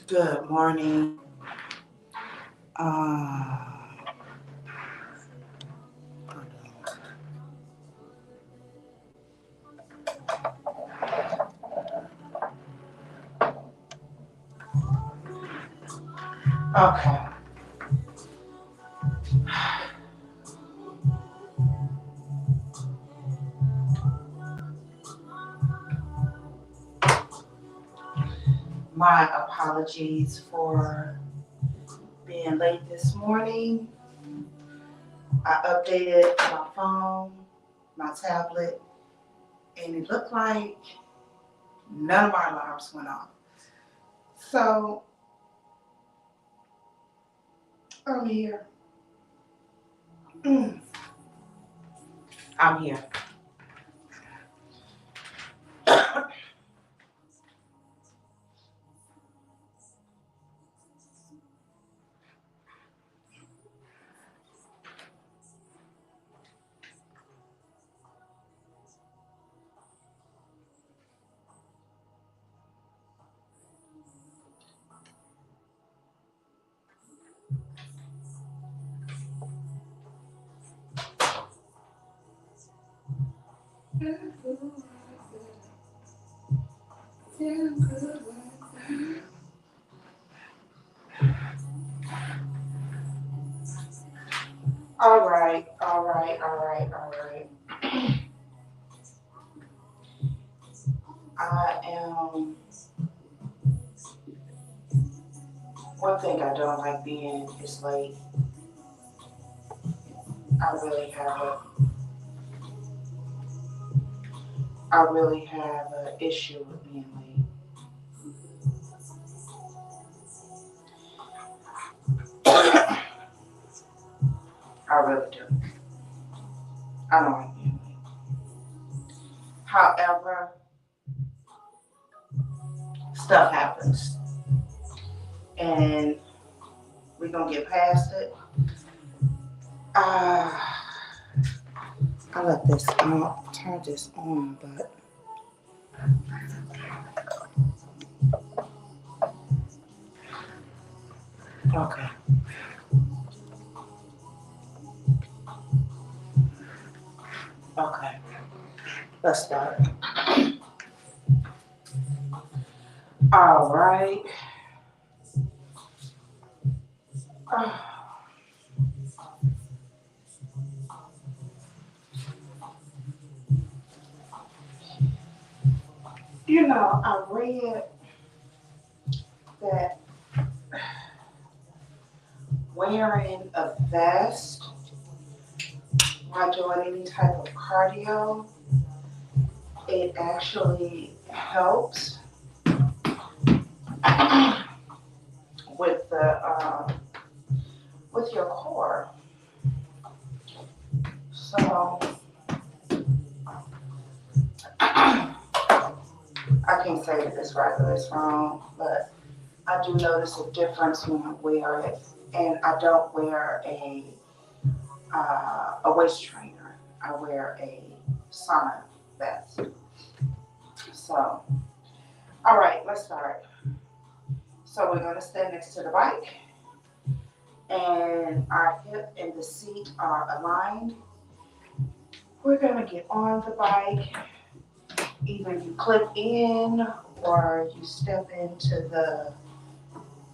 Good morning. Uh, okay. My apologies for being late this morning. I updated my phone, my tablet, and it looked like none of my alarms went off. So earlier, I'm here. All right, all right, all right, all right. I am. One thing I don't like being is late. I really have a I really have an issue with being late. I really do. I don't like being late. However, stuff happens, and we're gonna get past it. Uh, I let this. I'll turn this on, but okay, okay. Let's start. All right. Uh, I read that wearing a vest while doing any type of cardio, it actually helps with your core. So I can't say that it's right or it's wrong, but I do notice a difference when I wear it, and I don't wear a waist trainer. I wear a sauna vest. So, all right, let's start. So we're gonna stand next to the bike, and our hip and the seat are aligned. We're gonna get on the bike. Either you clip in, or you step into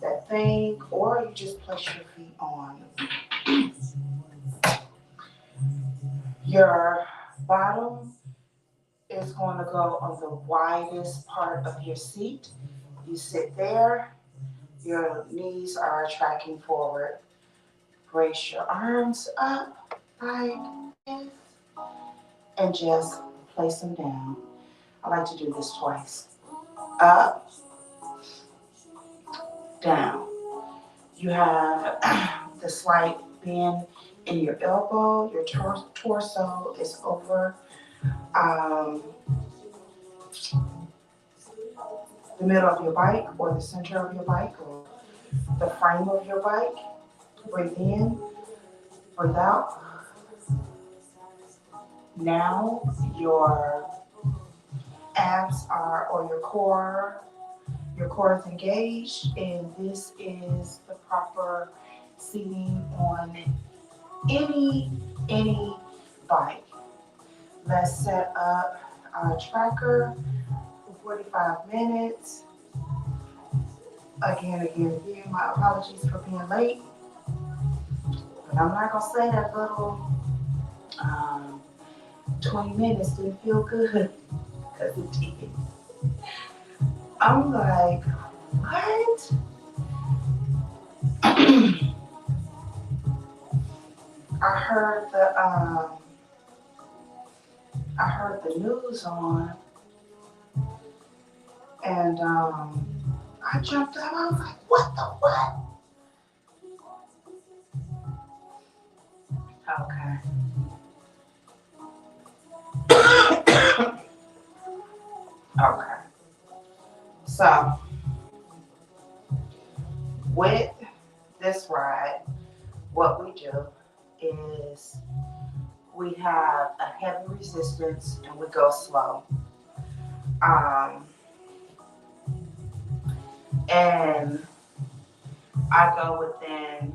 that thing, or you just place your feet on. Your bottom is going to go on the widest part of your seat. You sit there, your knees are tracking forward. Brace your arms up like this and just place them down. I like to do this twice. Up, down. You have the slight bend in your elbow, your torso is over um, the middle of your bike or the center of your bike or the frame of your bike. Breathe in, breathe out. Now your abs are, or your core, Your core is engaged, and this is the proper seating on any bike. Let's set up our tracker for 45 minutes. Again, my apologies for being late, but I'm not gonna say that little 20 minutes didn't feel good, because it did. I'm like, what? I heard the news on, and I jumped up. I was like, what the what? Okay. Okay. So with this ride, what we do is we have a heavy resistance and we go slow. Um, and I go within,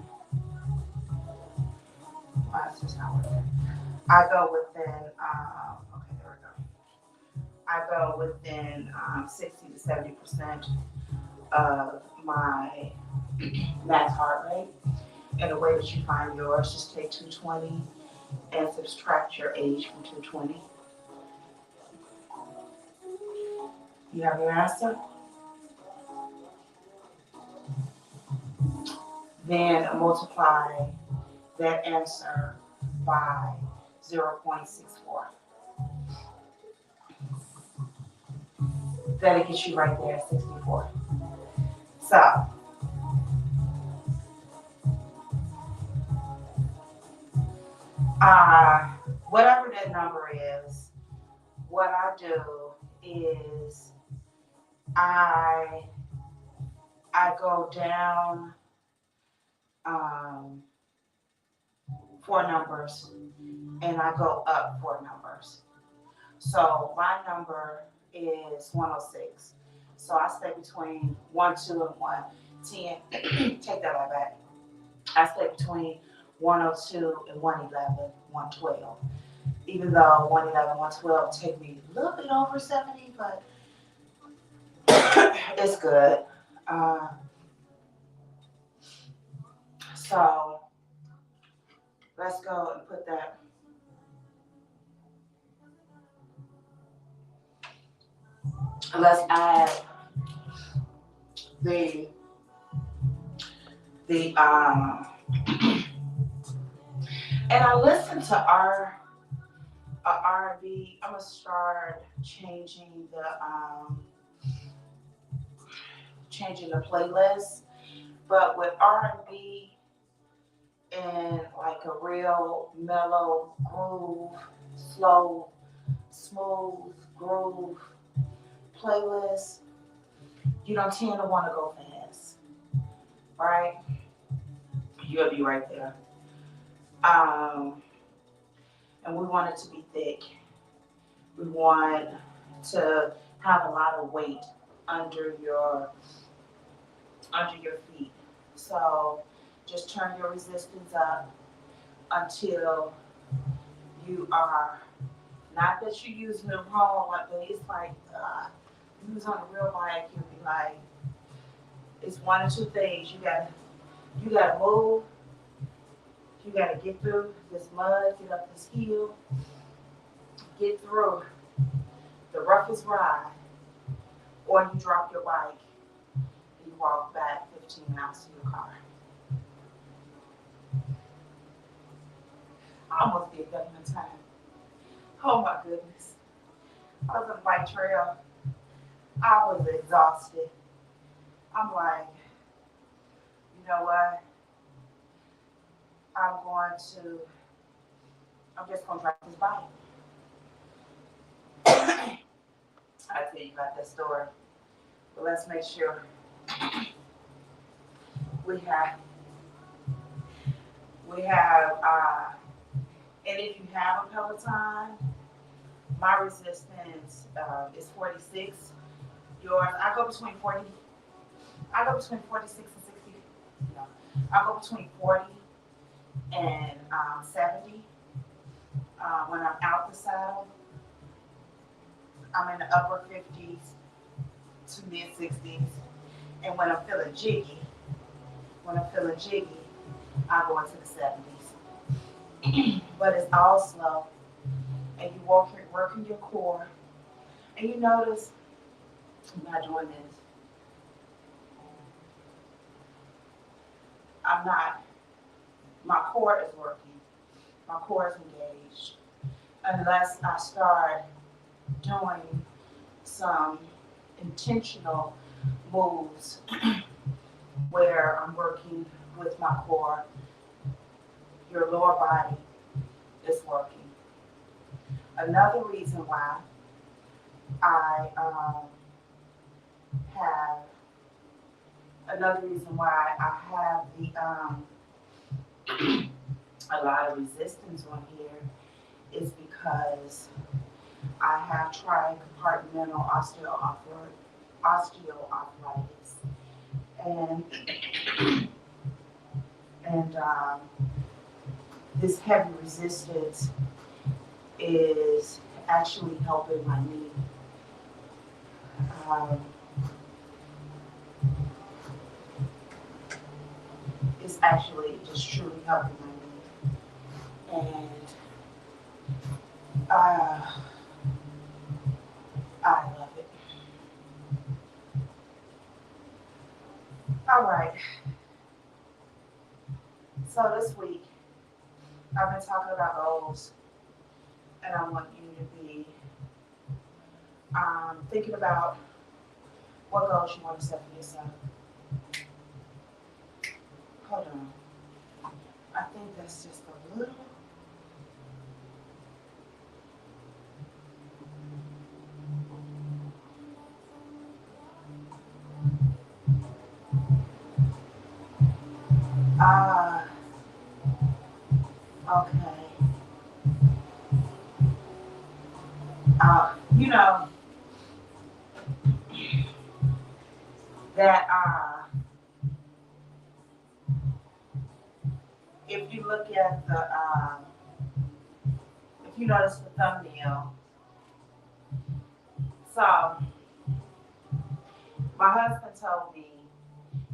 why is this not working? I go within, okay, there we go. I go within 60 to 70% of my max heart rate. And the way that you find yours, just take 220 and subtract your age from 220. You have your answer? Then multiply that answer by 0.64. That'll get you right there at 64. So, whatever that number is, what I do is I go down 4 numbers and I go up 4 numbers. So my number is 106. So I stay between 1, 2, and 110. Take that right back. I stay between 102 and 111, 112. Even though 111, 112 take me a little bit over 70, but it's good. So let's go and put that. Let's add the and I listen to R&B. I'm gonna start changing the playlist, but with R&B and like a real mellow groove, slow, smooth groove playlist, you don't tend to want to go fast, right? You'll be right there. And we want it to be thick. We want to have a lot of weight under your feet. So just turn your resistance up until you are, not that you're using it wrong, but it's like use on a real bike, you'll be like, it's one or two things. You gotta move, you gotta get through this mud, get up this hill, get through the roughest ride, or you drop your bike and you walk back 15 miles to your car. I almost did that one time. Oh my goodness. I was on the bike trail. I was exhausted. I'm like, you know what? I'm just gonna drive this bike. I'll tell you about that story. But let's make sure we have, and if you have a Peloton, my resistance is 46. Yours, I go between 40. I go between 46 and 60. No, I go between 40 and 70. When I'm out the saddle, I'm in the upper 50s to mid 60s. And when I'm feeling jiggy, I go into the 70s. But it's all slow. And you working your core. And you notice, I'm not doing this. I'm not, my core is working. My core is engaged. Unless I start doing some intentional moves where I'm working with my core, your lower body is working. Another reason why I have a lot of resistance on here is because I have tricompartmental osteoarthritis, and this heavy resistance is actually helping my knee. It's actually just truly helping my knee, and I love it. All right. So this week, I've been talking about goals, and I want you to be thinking about what goals you want to set for yourself. Hold on. I think that's just a little. Okay. You know that if you look at the, if you notice the thumbnail, so my husband told me,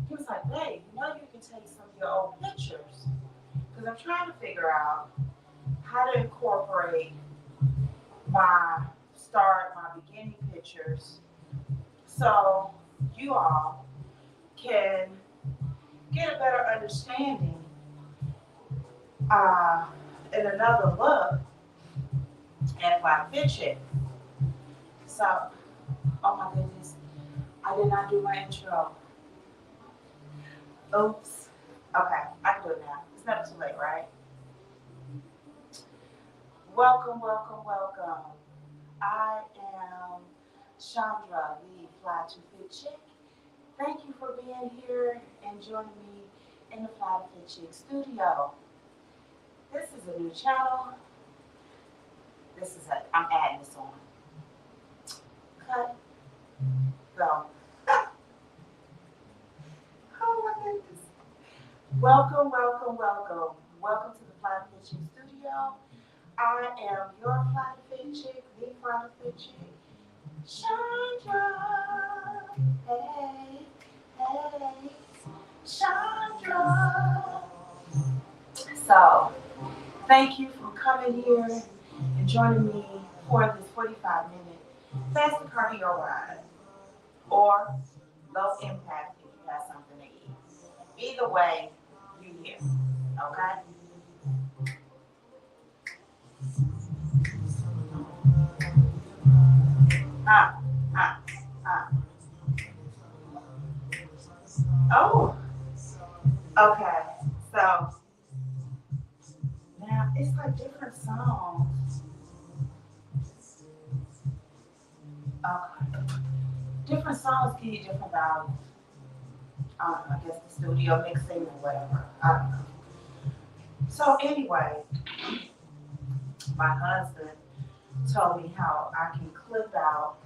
he was like, babe, you know you can take some of your old pictures, because I'm trying to figure out how to incorporate my beginning pictures so you all can get a better understanding and another look at my picture. So, oh my goodness, I did not do my intro. Oops. Okay, I can do it now. It's never too late, right? Welcome, welcome, welcome. I am Chandra, the Fly to Fit Chick. Thank you for being here and joining me in the Fly to Fit Chick studio. This is a new channel. I'm adding this on. Cut. Go. Oh my goodness. Welcome, welcome, welcome. Welcome to the Fly to Fit Chick studio. I am your Fly to Fit Chick, the Fly to Fit Chick, Chandra. Hey, hey, Chandra. So, thank you for coming here and joining me for this 45-minute fasted cardio ride, or low impact if you have something to eat. Either way, you here, okay? Oh, okay. So now it's like different songs. Okay. Different songs give you different values. I don't know, I guess the studio mixing or whatever. I don't know. So anyway, my husband told me how I can clip out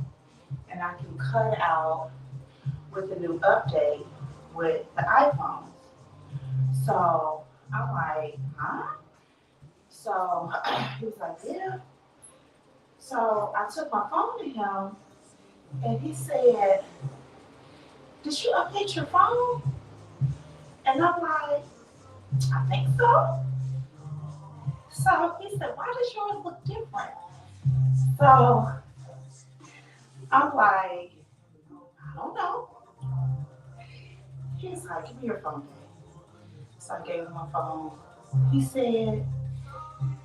and I can cut out with the new update with the iPhone. So I'm like, huh? So he was like, yeah. So I took my phone to him and he said, did you update your phone? And I'm like, I think so. So he said, why does yours look different? So I'm like, I don't know. He's like, give me your phone, Dad. So I gave him my phone. He said,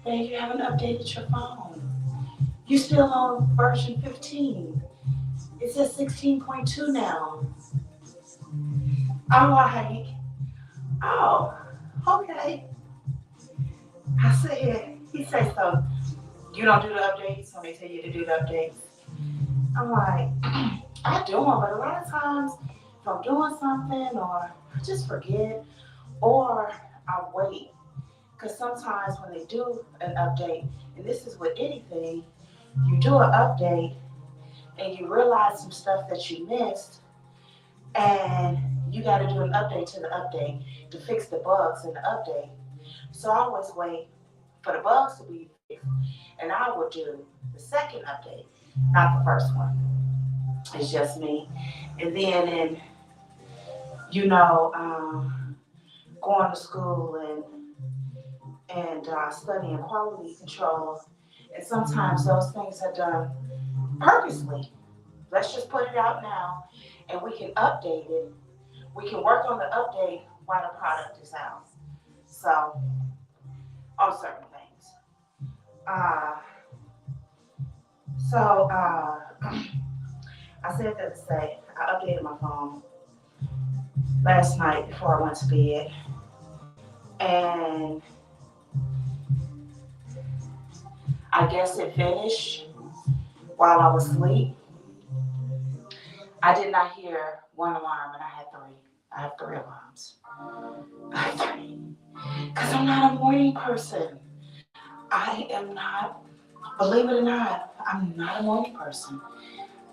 Dad, you haven't updated your phone. You're still on version 15. It says 16.2 now. I'm like, oh, okay. I said, he said, so you don't do the updates when they tell you to do the updates? I'm like, I do them, but a lot of times if I'm doing something or I just forget or I wait. Because sometimes when they do an update, and this is with anything, you do an update and you realize some stuff that you missed and you got to do an update to the update to fix the bugs in the update. So I always wait for the bugs to be fixed and I will do the second update, not the first one. It's just me. And then going to school and studying quality control. And sometimes those things are done purposely. Let's just put it out now and we can update it. We can work on the update while the product is out. So, on certain things. Uh, so, I said that to say, I updated my phone last night before I went to bed. And I guess it finished while I was asleep. I did not hear one alarm, and I had three. I have three alarms. I have three. Because I'm not a morning person. I am not, believe it or not, I'm not a morning person.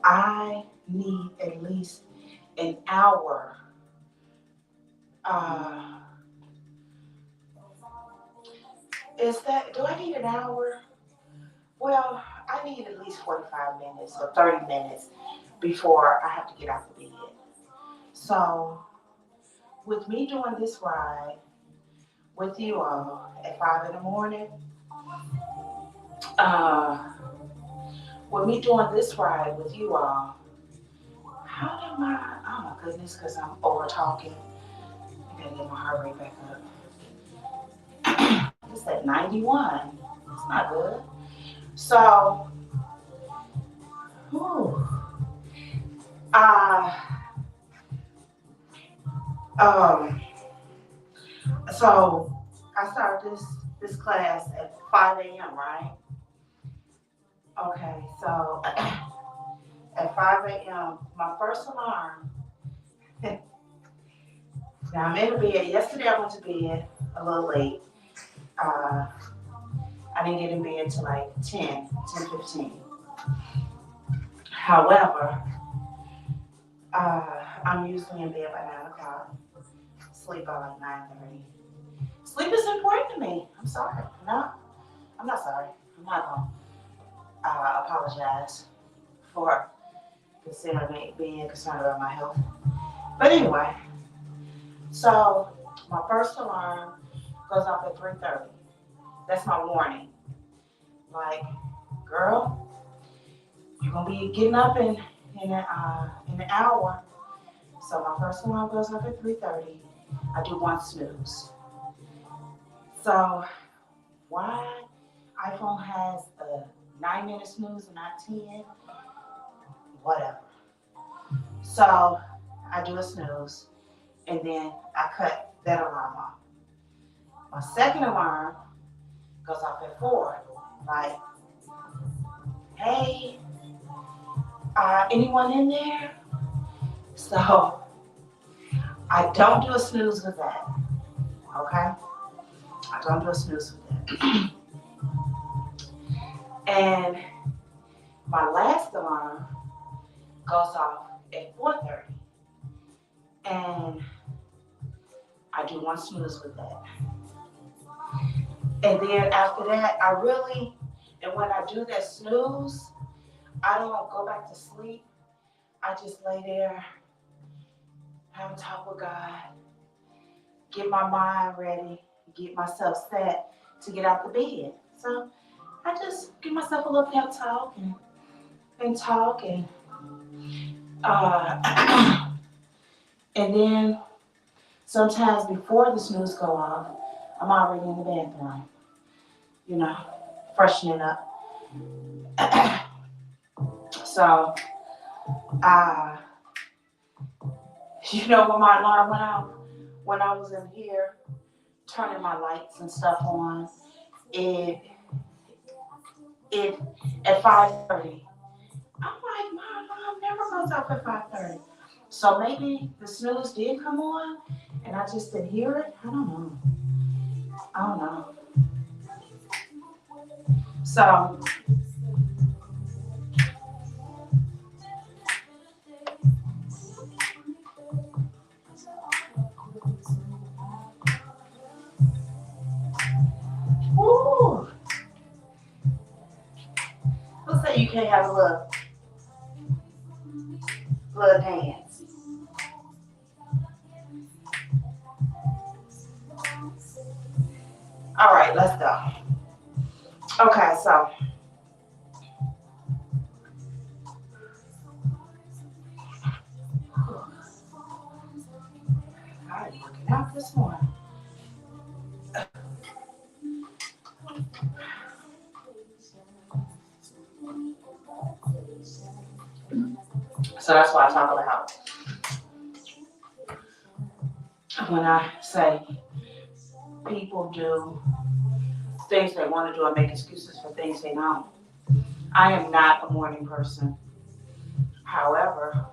I need at least an hour. Uh, do I need an hour? Well, I need at least 45 minutes or 30 minutes before I have to get out of bed. So, with me doing this ride with you all at 5 in the morning, uh, with me doing this ride with you all, how did oh my goodness, because I'm over talking. I gotta get my heart rate back up. It's at 91. It's not good. So, whew, uh, um, so I started this class at 5 a.m., right? Okay, so at 5 a.m., my first alarm, now I'm in the bed. Yesterday I went to bed a little late. Uh, I didn't get in bed until like 10:15. However, I'm usually in bed by 9 o'clock, sleep by like 9:30. Sleep is important to me. I'm sorry. No, I'm not sorry. I'm not going to apologize for being concerned about my health. But anyway, so my first alarm goes off at 3:30. That's my warning. Like, girl, you're gonna be getting up in an hour. So my first alarm goes off at 3:30. I do one snooze. So why iPhone has a 9-minute snooze and not 10? Whatever. So I do a snooze and then I cut that alarm off. My second alarm goes off at 4. Like, hey, anyone in there? So I don't do a snooze with that. Okay? I don't do a snooze with that. And my last alarm goes off at 4:30. And I do one snooze with that. And then after that, and when I do that snooze, I don't go back to sleep. I just lay there, have a talk with God, get my mind ready, get myself set to get out the bed. So I just give myself a little pep talk and talk uh, and then sometimes before the snooze go off, I'm already in the bathroom, freshening up. So, when my alarm went out, when I was in here turning my lights and stuff on, it it at 5:30. I'm like, my alarm never goes off at 5:30. So maybe the snooze did come on, and I just didn't hear it. I don't know. So, woo, who said you can't have a little dance? All right, let's go. Okay, so I am working out this morning. So that's why I talk about when I say people do things they want to do and make excuses for things they don't. I am not a morning person. However,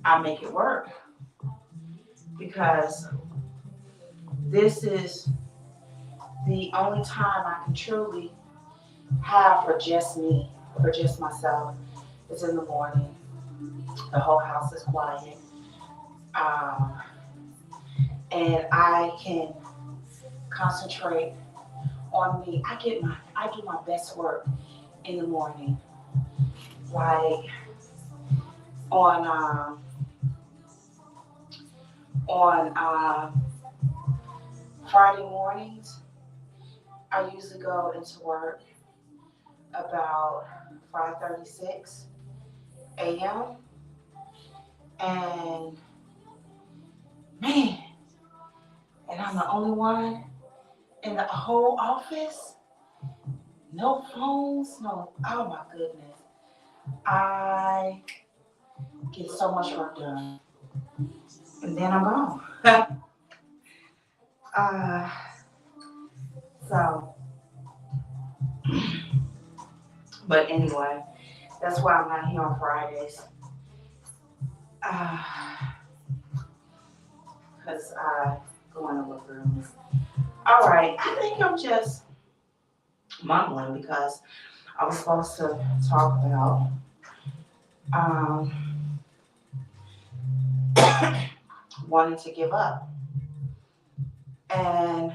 I make it work because this is the only time I can truly have for just me, for just myself. It's in the morning. The whole house is quiet. Um, and I can concentrate on me. I do my best work in the morning. Like on Friday mornings, I usually go into work about 5:36 a.m. And man, and I'm the only one in the whole office. No phones, no. Oh my goodness, I get so much work done, and then I'm gone. uh, so, but anyway, that's why I'm not here on Fridays. Because I go in the living room. All right, I think I'm just mumbling because I was supposed to talk about wanting to give up. And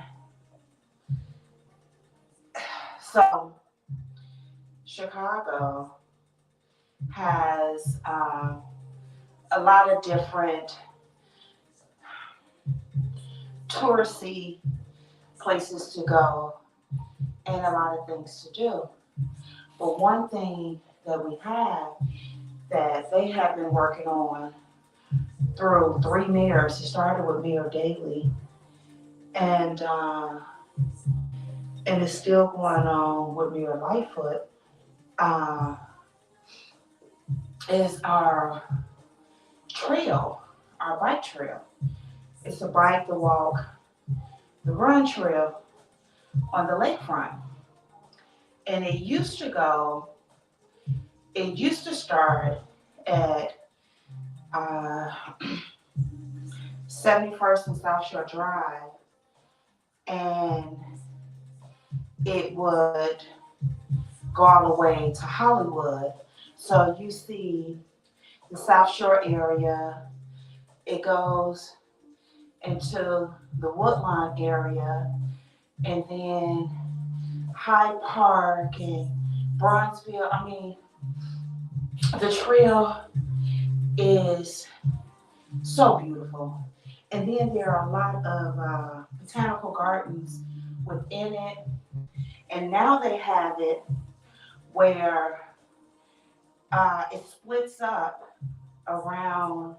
so Chicago has a lot of different touristy places to go and a lot of things to do. But one thing that we have that they have been working on through 3 mayors, it started with Mayor Daley, and it's still going on with Mayor Lightfoot, is our trail, our bike trail. It's the bike, the walk, the run trail on the lakefront. And it used to start at 71st and South Shore Drive, and it would go all the way to Hollywood. So you see the South Shore area, it goes into the Woodlawn area, and then Hyde Park and Bronzeville. I mean, the trail is so beautiful. And then there are a lot of botanical gardens within it. And now they have it where it splits up around,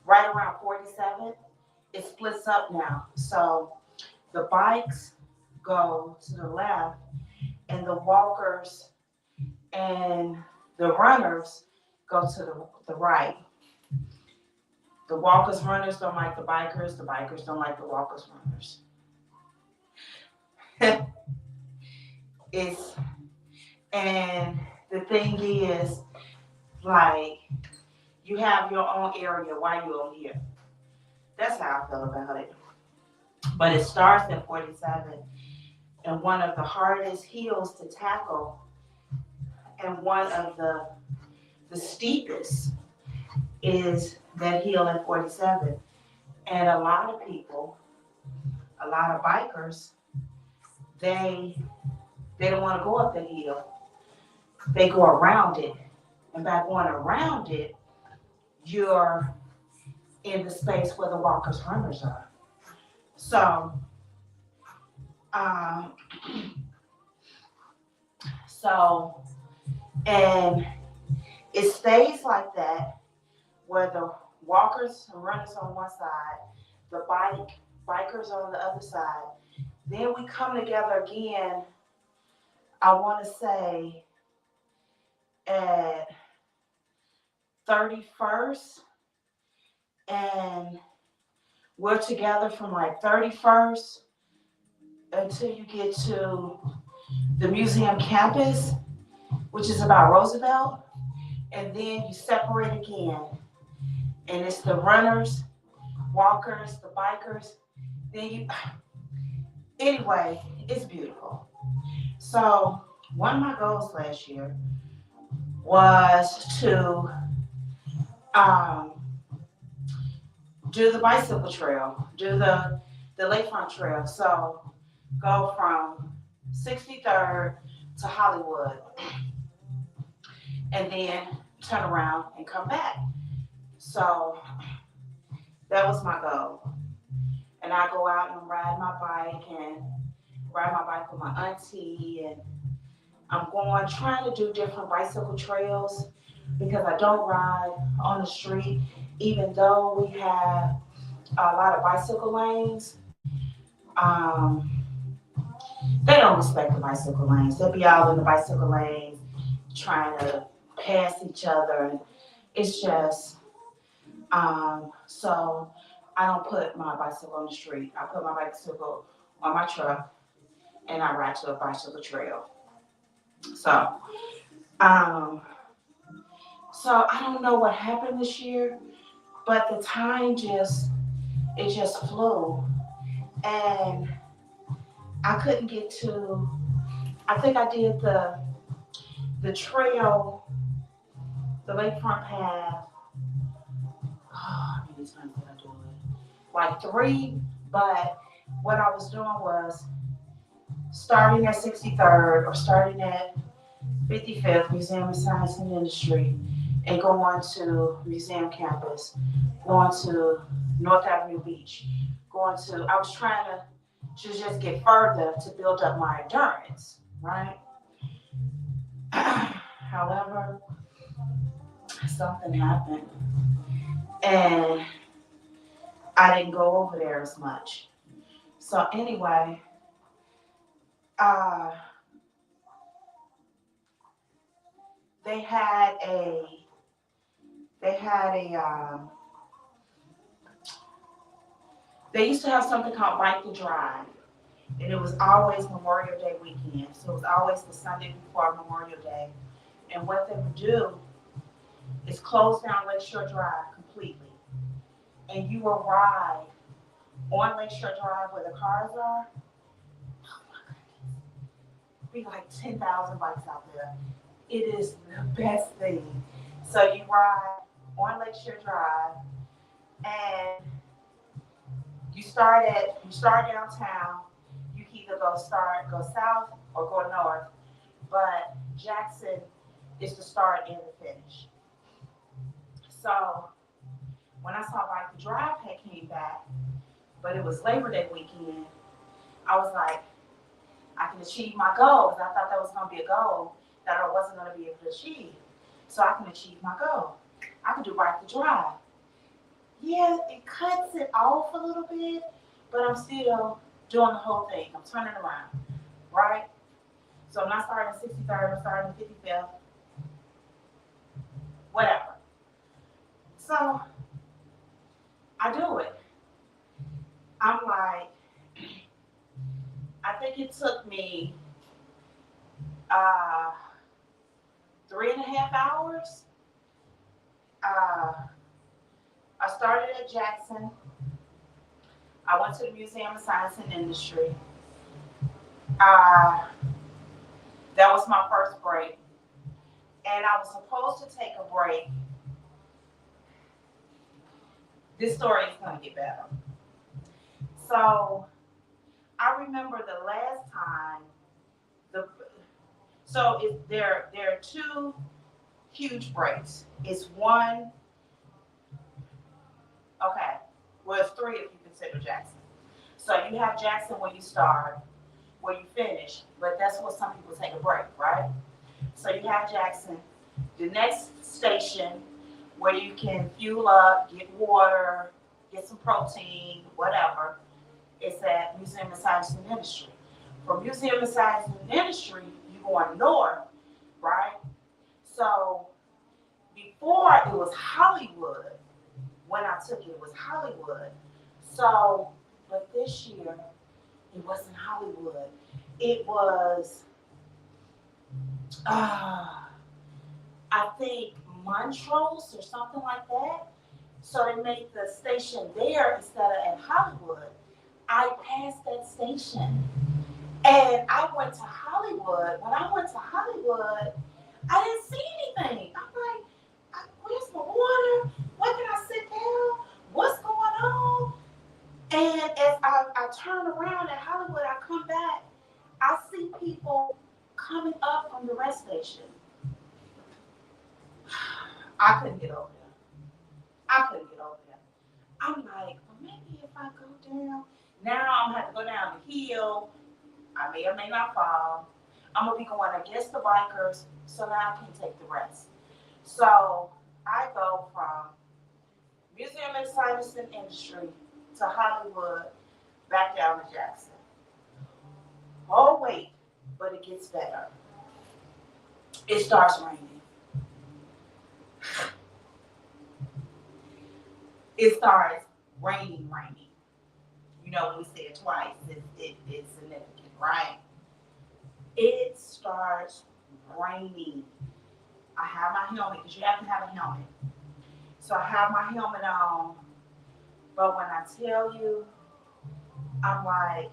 right around 47th. It splits up now. So the bikes go to the left, and the walkers and the runners go to the right. The walkers, runners don't like the bikers don't like the walkers, runners. It's, and the thing is, like, you have your own area while you're over here. That's how I feel about it. But it starts at 47, and one of the hardest hills to tackle, and one of the steepest, is that hill at 47. And a lot of people, a lot of bikers, they don't want to go up the hill. They go around it. And by going around it, you're in the space where the walkers runners are. So, um, and it stays like that, where the walkers and runners on one side, the bikers on the other side. Then we come together again, I want to say at 31st, and we're together from like 31st until you get to the museum campus, which is about Roosevelt, and then you separate again, and it's the runners, walkers, the bikers. Then you, anyway, it's beautiful. So one of my goals last year was to do the bicycle trail, do the Lakefront Trail. So go from 63rd to Hollywood, and then turn around and come back. So that was my goal. And I go out and ride my bike with my auntie, and I'm trying to do different bicycle trails because I don't ride on the street, even though we have a lot of bicycle lanes. Um, they don't respect the bicycle lanes. They'll be out in the bicycle lanes trying to pass each other, and it's just, so I don't put my bicycle on the street. I put my bicycle on my truck, and I ride to a bicycle trail. So, so I don't know what happened this year, but the time just flew, and I couldn't get to. I think I did the trail, the Lakefront Path. Oh, how many times did I do it? Like 3, but what I was doing was starting at 63rd or starting at 55th, Museum of Science and Industry, and going to Museum Campus, going to North Avenue Beach, I was trying to just get further to build up my endurance, right? However, something happened, and I didn't go over there as much. So anyway, they had a they used to have something called Bike to Drive, and it was always Memorial Day weekend. So it was always the Sunday before Memorial Day. And what they would do is close down Lakeshore Drive completely, and you will ride on Lakeshore Drive where the cars are. Oh my goodness, be like 10,000 bikes out there. It is the best thing. So you ride on Lakeshore Drive, And you start downtown. You can either go south or go north. But Jackson is the start and the finish. So when I saw Bike the Drive had came back, but it was Labor Day weekend, I was like, I can achieve my goals. I thought that was going to be a goal that I wasn't going to be able to achieve. So I can achieve my goal. I can do Bike the Drive. Yeah, it cuts it off a little bit, but I'm still doing the whole thing. I'm turning around, right? So I'm not starting 63rd, I'm starting 55th, whatever. So I do it. I'm like, I think it took me uh, 3.5 hours. Uh, I started at Jackson. I went to the Museum of Science and Industry. Uh, that was my first break. And I was supposed to take a break. This story is going to get better. So I remember the last time, there are two huge breaks. It's one, okay, well, it's three if you consider Jackson. So you have Jackson where you start, where you finish, but that's what some people take a break, right? So you have Jackson. The next station where you can fuel up, get water, get some protein, whatever, is at Museum of Science and Industry. From Museum of Science and Industry, you're going north, right? So before it was Hollywood. When I took it, it was Hollywood. So, but this year, it wasn't Hollywood. It was, I think, Montrose or something like that. So they made the station there instead of at Hollywood. I passed that station. And I went to Hollywood. When I went to Hollywood, I didn't see anything. I'm like, where's my water? Where can I sit down? What's going on? And as I turn around at Hollywood, I come back, I see people coming up from the rest station. I couldn't get over there. I couldn't get over there. I'm like, well, maybe if I go down, now I'm gonna have to go down the hill. I may or may not fall. I'm gonna be going against the bikers, so now I can take the rest. So I go from Museum of Science and Industry to Hollywood, back down to Jackson. Oh wait, but it gets better. It starts raining. It starts raining. You know, when we say it twice, it's significant, right? It starts raining. I have my helmet, because you have to have a helmet. So I have my helmet on, but when I tell you, I'm like,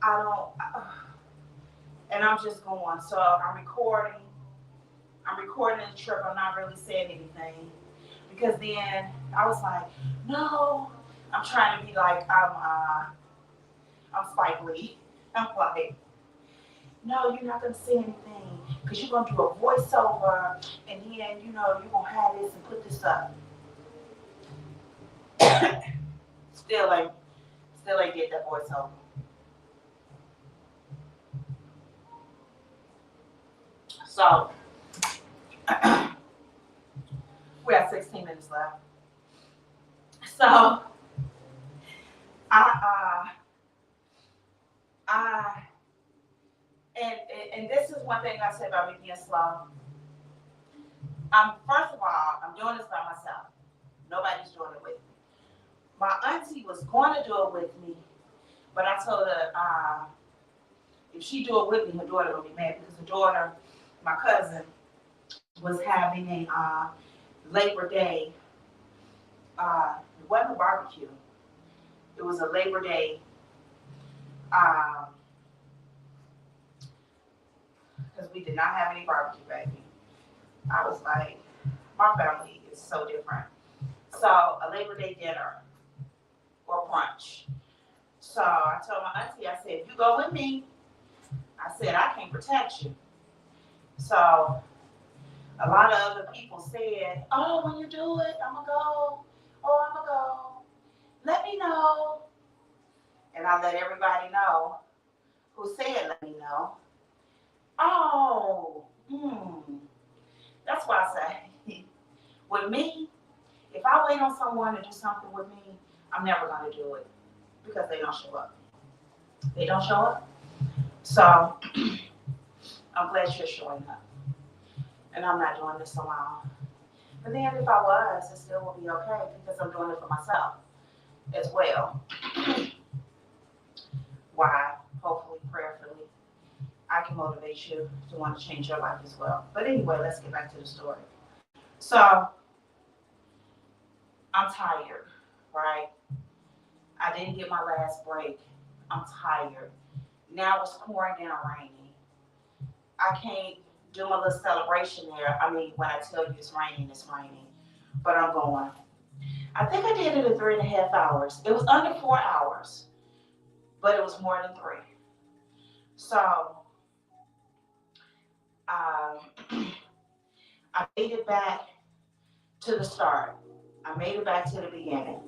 I don't, and I'm just going. So I'm recording the trip. I'm not really saying anything, because then I was like, no, I'm trying to be like I'm Spike Lee. I'm like, no, you're not gonna say anything, because you're gonna do a voiceover, and then you're gonna have this and put this up. Still ain't get that voiceover. So we have 16 minutes left. So I and this is one thing I said about me being slow. First of all, I'm doing this by myself. Nobody's doing it with me. My auntie was going to do it with me, but I told her if she do it with me, her daughter will be mad, because her daughter, my cousin, was having a Labor Day. It wasn't a barbecue. It was a Labor Day. Because we did not have any barbecue, baby. I was like, my family is so different. So a Labor Day dinner or brunch. So I told my auntie, I said, if you go with me, I said, I can protect you. So a lot of other people said, oh, when you do it, I'm going to go. Oh, I'm going to go. Let me know. And I let everybody know who said let me know. Oh, that's why I say, with me, if I wait on someone to do something with me, I'm never going to do it because they don't show up. They don't show up. So I'm glad you're showing up. And I'm not doing this alone. But then if I was, it still would be okay because I'm doing it for myself as well. Why? Hopefully, prayerfully, I can motivate you to want to change your life as well. But anyway, let's get back to the story. So I'm tired, right? I didn't get my last break. I'm tired. Now it's pouring down raining. I can't do my little celebration there. I mean, when I tell you it's raining, it's raining. But I'm going. I think I did it in 3.5 hours. It was under 4 hours, but it was more than 3. So I made it back to the start. I made it back to the beginning.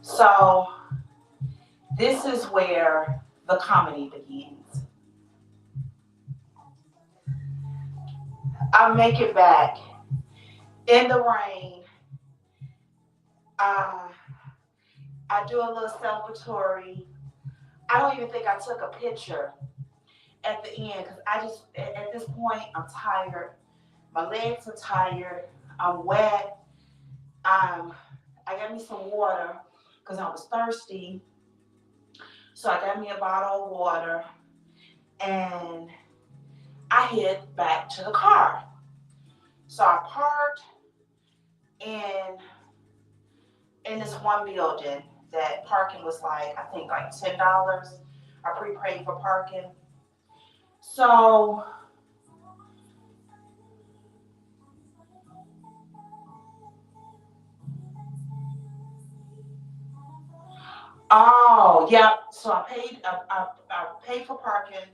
So this is where the comedy begins. I make it back in the rain. I do a little celebratory. I don't even think I took a picture at the end because I just, at this point, I'm tired. My legs are tired. I'm wet. I got me some water because I was thirsty. So I got me a bottle of water and I head back to the car. So I parked in this one building that parking was like, I think like $10. I prepaid for parking. So oh yeah, so I paid for parking.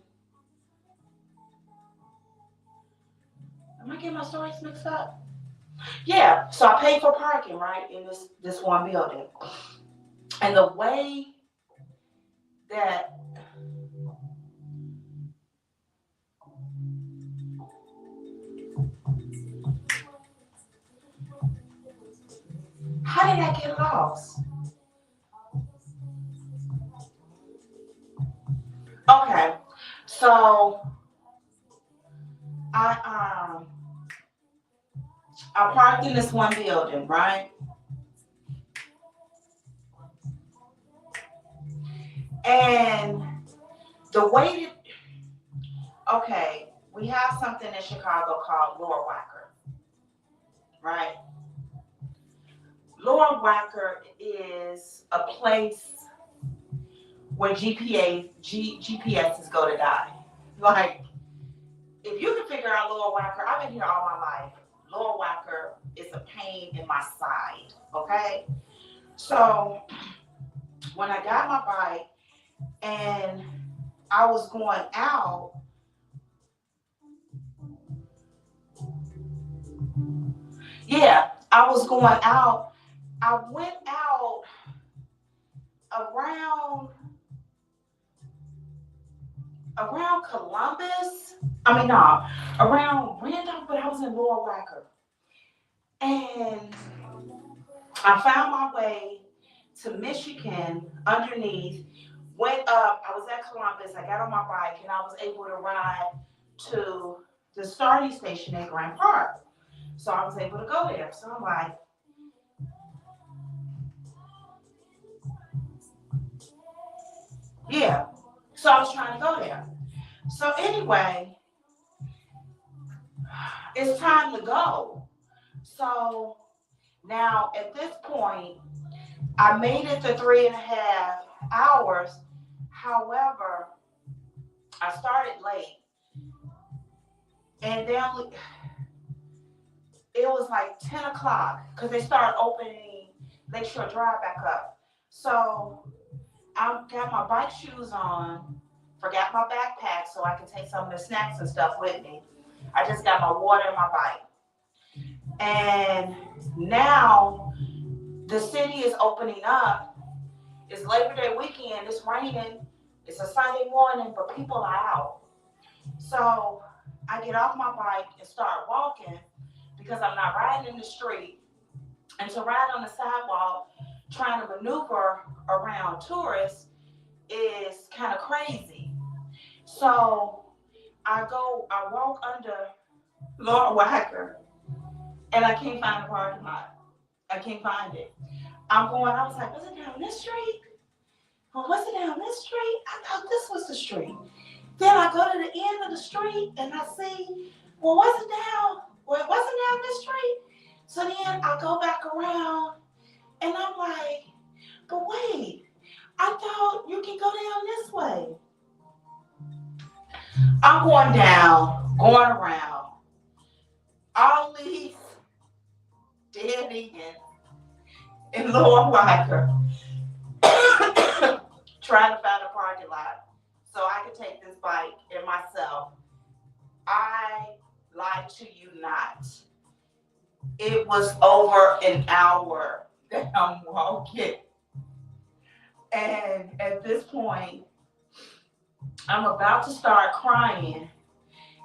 Am I getting my stories mixed up? Yeah, so I paid for parking right in this one building, and the way that how did I get lost? Okay, so I I parked in this one building, right? And the way that okay, we have something in Chicago called Lower Wacker, right? Lower Wacker is a place where GPSs go to die. Like, if you can figure out Lower Wacker, I've been here all my life. Lower Wacker is a pain in my side, okay? So when I got my bike and I was going out, yeah, I was going out. I went out around Columbus. I mean, no, around Randolph, but I was in Lower Wacker. And I found my way to Michigan underneath, went up, I was at Columbus, I got on my bike, and I was able to ride to the starting station at Grant Park. So I was able to go there. So I'm like, yeah. So I was trying to go there. So anyway, it's time to go. So now at this point, I made it to 3.5 hours. However, I started late. And then it was like 10 o'clock because they started opening Lakeshore Drive back up. So I got my bike shoes on, forgot my backpack so I could take some of the snacks and stuff with me. I just got my water and my bike. And now the city is opening up. It's Labor Day weekend. It's raining. It's a Sunday morning, but people are out. So I get off my bike and start walking because I'm not riding in the street. And to ride on the sidewalk, trying to maneuver around tourists is kind of crazy. So I walk under Lord Wacker, and I can't find the parking lot. I can't find it. I was like, was it down this street? Or was it down this street? I thought this was the street. Then I go to the end of the street and I see, well, it wasn't down this street. So then I go back around and I'm like, but wait, I thought you can go down this way. I'm going down, going around, all these dead ends in Lower Wacker, trying to find a parking lot so I could take this bike and myself. I lied to you not. It was over an hour that I'm walking. And at this point, I'm about to start crying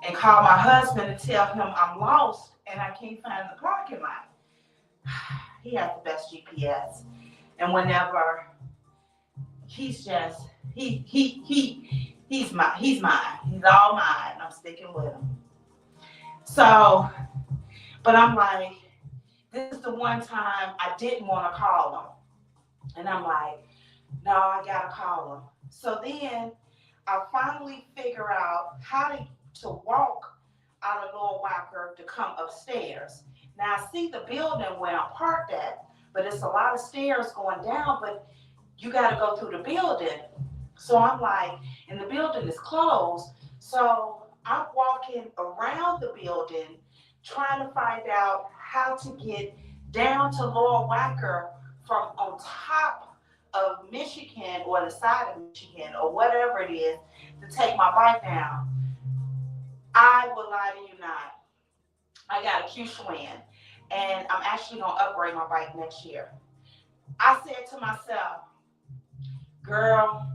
and call my husband and tell him I'm lost and I can't find the parking lot. He has the best GPS. And whenever he's mine. He's all mine. I'm sticking with him. So, but I'm like, this is the one time I didn't want to call him. And I'm like, no, I gotta call him. So then I finally figure out how to walk out of Lower Wacker to come upstairs. Now I see the building where I'm parked at, but it's a lot of stairs going down, but you gotta go through the building. So I'm like, and the building is closed. So I'm walking around the building, trying to find out how to get down to Lower Wacker from on top of Michigan or the side of Michigan or whatever it is to take my bike down. I will lie to you not. I got a Q-Schwinn and I'm actually gonna upgrade my bike next year. I said to myself, girl,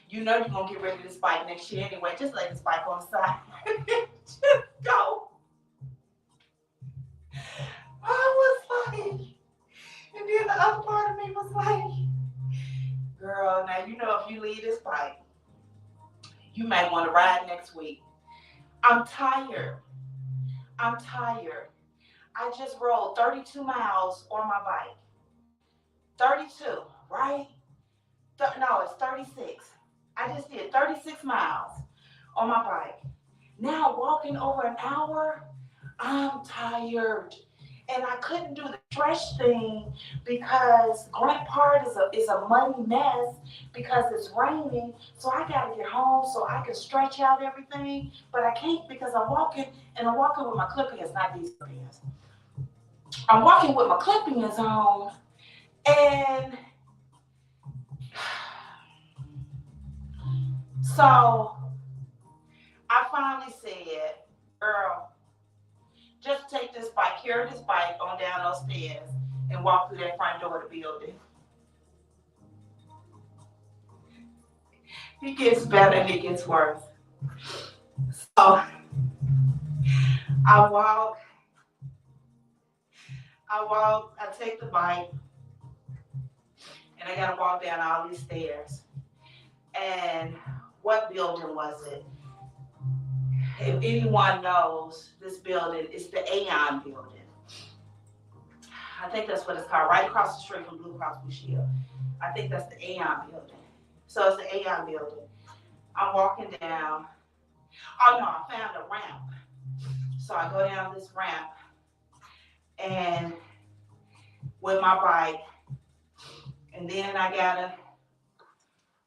you know you're gonna get rid of this bike next year anyway. Just lay this bike on the side. Just go. I was like, and then the other part of me was like, girl, now you know if you leave this bike, you might want to ride next week. I'm tired. I just rode 32 miles on my bike. 32, right? No, it's 36. I just did 36 miles on my bike. Now walking over an hour, I'm tired. And I couldn't do the stretch thing because Grant Park is a muddy mess because it's raining. So I got to get home so I can stretch out everything. But I can't because I'm walking with my clip-ins, not these clip-ins. I'm walking with my clip-ins on and so I finally said, girl, just take this bike, carry this bike on down those stairs and walk through that front door of the building. It gets better and it gets worse. So I take the bike and I gotta walk down all these stairs. And what building was it? If anyone knows this building, it's the Aon building. I think that's what it's called, right across the street from Blue Cross Blue Shield. I think that's the Aon building. So it's the Aon building. I'm walking down. Oh no, I found a ramp. So I go down this ramp and with my bike, and then I gotta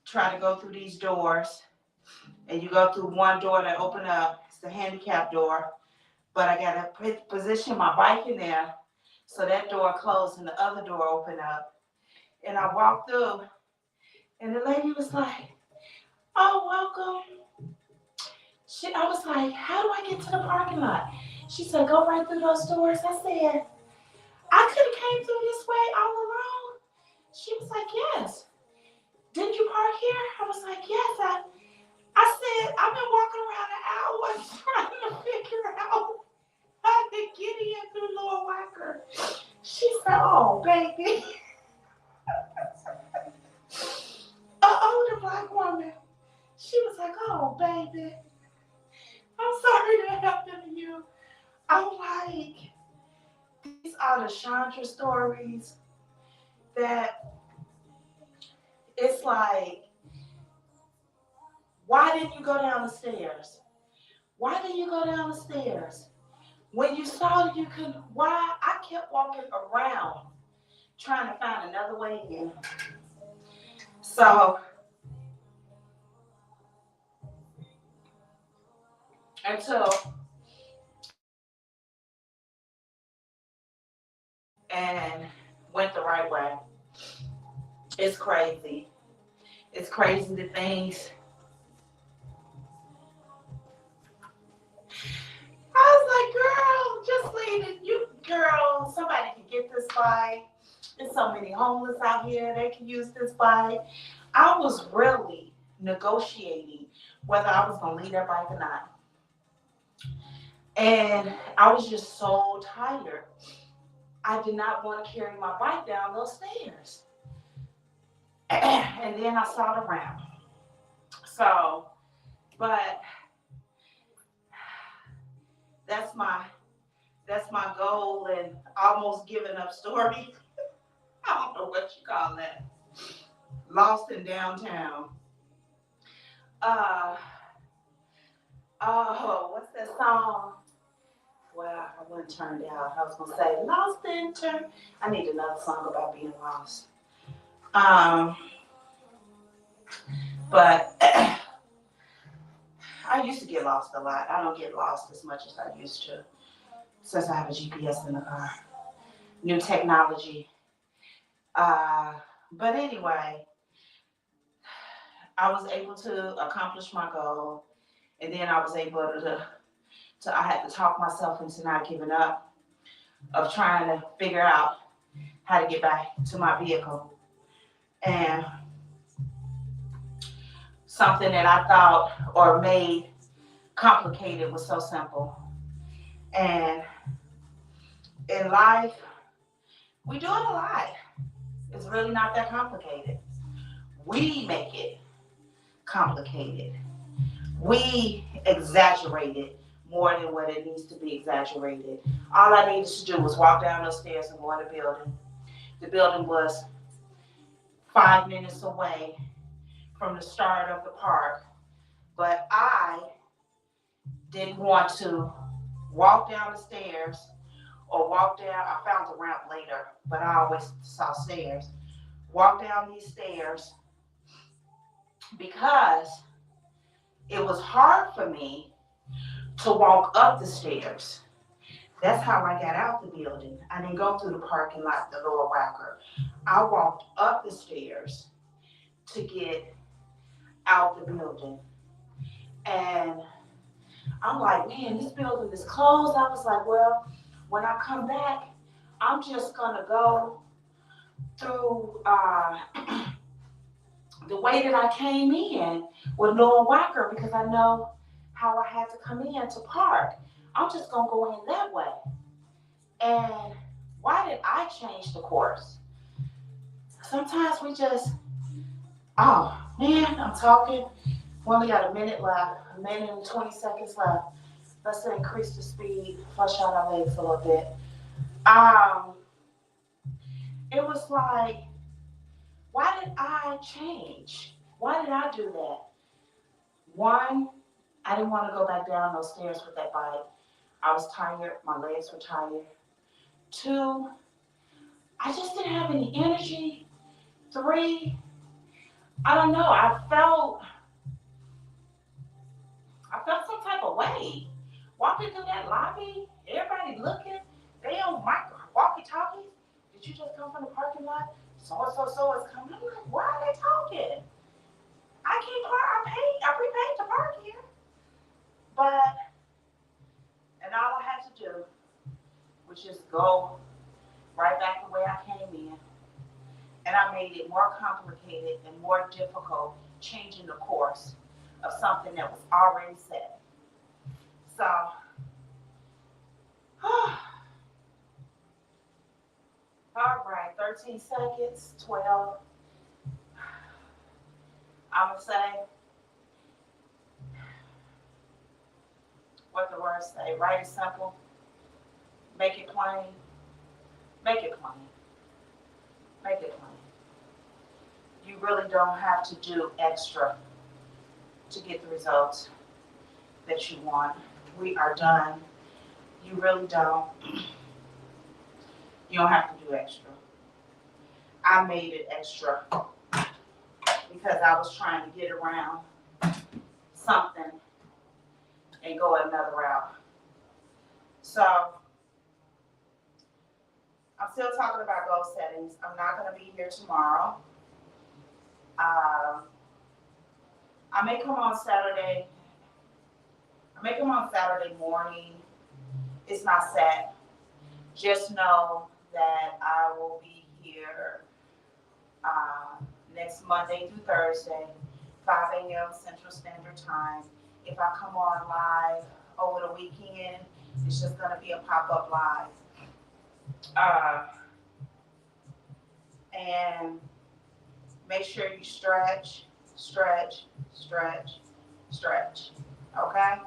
try to go through these doors. And you go through one door that open up, it's the handicap door. But I got to position my bike in there so that door closed and the other door opened up. And I walked through, and the lady was like, "Oh, welcome." I was like, "How do I get to the parking lot?" She said, "Go right through those doors." I said, "I could have came through this way all along." She was like, "Yes." "Didn't you park here?" I was like, "Yes." I said, "I've been walking around an hour trying to figure out how to get in through Lower Wacker." She said, "Oh, baby." An older black woman. She was like, "Oh, baby, I'm sorry that happened to you." I'm like, these are the Chandra stories that it's like, why didn't you go down the stairs? Why didn't you go down the stairs? When you saw that you could, why? I kept walking around trying to find another way in. So, until, and went the right way. It's crazy. It's crazy the things. I was like, girl, just leave it. You, girl, somebody can get this bike. There's so many homeless out here. They can use this bike. I was really negotiating whether I was going to leave that bike or not. And I was just so tired. I did not want to carry my bike down those stairs. And then I saw the ramp. So, but that's my goal and almost giving up story. I don't know what you call that. Lost in downtown. Uh oh, what's that song? Well, I wasn't turned out. I was gonna say lost in turn. I need another song about being lost. Um, but I used to get lost a lot. I don't get lost as much as I used to since I have a GPS in the car. New technology. Uh, but anyway, I was able to accomplish my goal, and then I was able to I had to talk myself into not giving up, of trying to figure out how to get back to my vehicle. And something that I thought or made complicated was so simple. And in life, we do it a lot. It's really not that complicated. We make it complicated. We exaggerate it more than what it needs to be exaggerated. All I needed to do was walk down those stairs and go in the building. The building was 5 minutes away from the start of the park, but I didn't want to walk down the stairs or walk down. I found the ramp later, but I always saw stairs. Walk down these stairs because it was hard for me to walk up the stairs. That's how I got out the building. I didn't go through the parking lot, the Lower Wacker. I walked up the stairs to get out the building. And I'm like, man, this building is closed. I was like, well, when I come back, I'm just gonna go through the way that I came in with Lower Wacker because I know how I had to come in to park. I'm just gonna go in that way. And why did I change the course? Sometimes we just, oh man, I'm talking. We only got a minute left, a minute and 20 seconds left. Let's increase the speed, flush out our legs a little bit. It was like, why did I change? Why did I do that? One, I didn't want to go back down those stairs with that bike. I was tired, my legs were tired. Two, I just didn't have any energy. Three, I don't know, I felt some type of way walking through that lobby, everybody looking, they on walkie-talkies. Did you just come from the parking lot? So and so is coming. I'm like, why are they talking? I can't park. I prepaid to park here. But and all I had to do was just go right back the way I came in. And I made it more complicated and more difficult, changing the course of something that was already set. So, all right, 13 seconds, 12. I'm going to say what the words say. Write it simple, make it plain, make it plain, make it plain. You really don't have to do extra to get the results that you want. We are done. You really don't. You don't have to do extra. I made it extra because I was trying to get around something and go another route. So I'm still talking about goal settings. I'm not going to be here tomorrow. I may come on Saturday. I may come on Saturday morning. It's not set. Just know that I will be here next Monday through Thursday, 5 a.m. Central Standard Time. If I come on live over the weekend, it's just going to be a pop-up live. And make sure you stretch, stretch, stretch, stretch. Okay?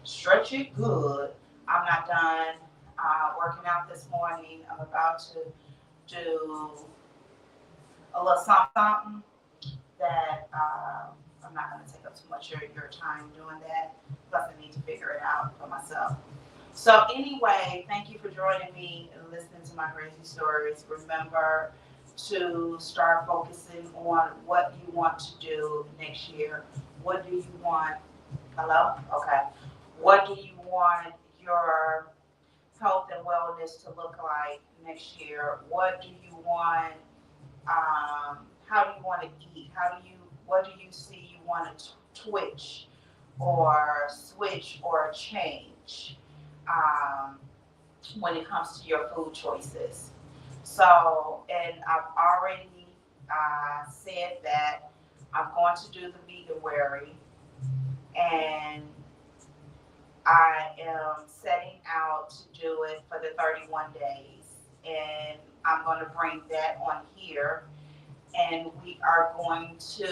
Stretch it good. I'm not done working out this morning. I'm about to do a little something that I'm not going to take up too much of your time doing that. Plus, I need to figure it out for myself. So anyway, thank you for joining me and listening to my crazy stories. Remember to start focusing on what you want to do next year. What do you want? Hello? Okay. What do you want your health and wellness to look like next year? What do you want? How do you want to eat? What do you see you want to twitch or switch or change when it comes to your food choices? So, and I've already said that I'm going to do the Veganuary, and I am setting out to do it for the 31 days, and I'm going to bring that on here, and we are going to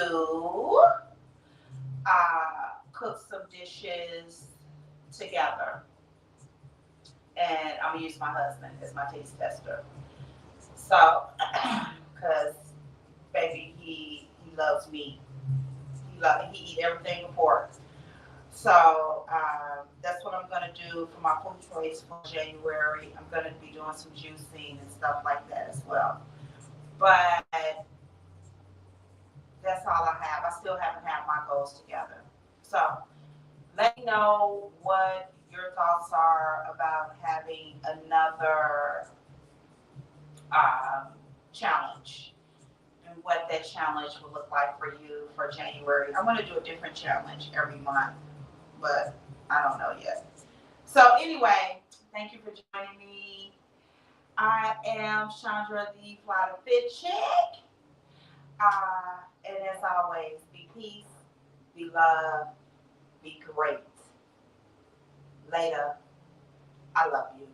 cook some dishes together, and I'm going to use my husband as my taste tester. So, because baby, he loves meat. He eat everything with pork. So that's what I'm gonna do for my food choice for January. I'm gonna be doing some juicing and stuff like that as well. But that's all I have. I still haven't had my goals together. So let me know what your thoughts are about having another challenge and what that challenge will look like for you for January. I'm going to do a different challenge every month, but I don't know yet. So anyway, thank you for joining me. I am Chandra the Fly to Fit Chick. And as always, be peace, be love, be great. Later. I love you.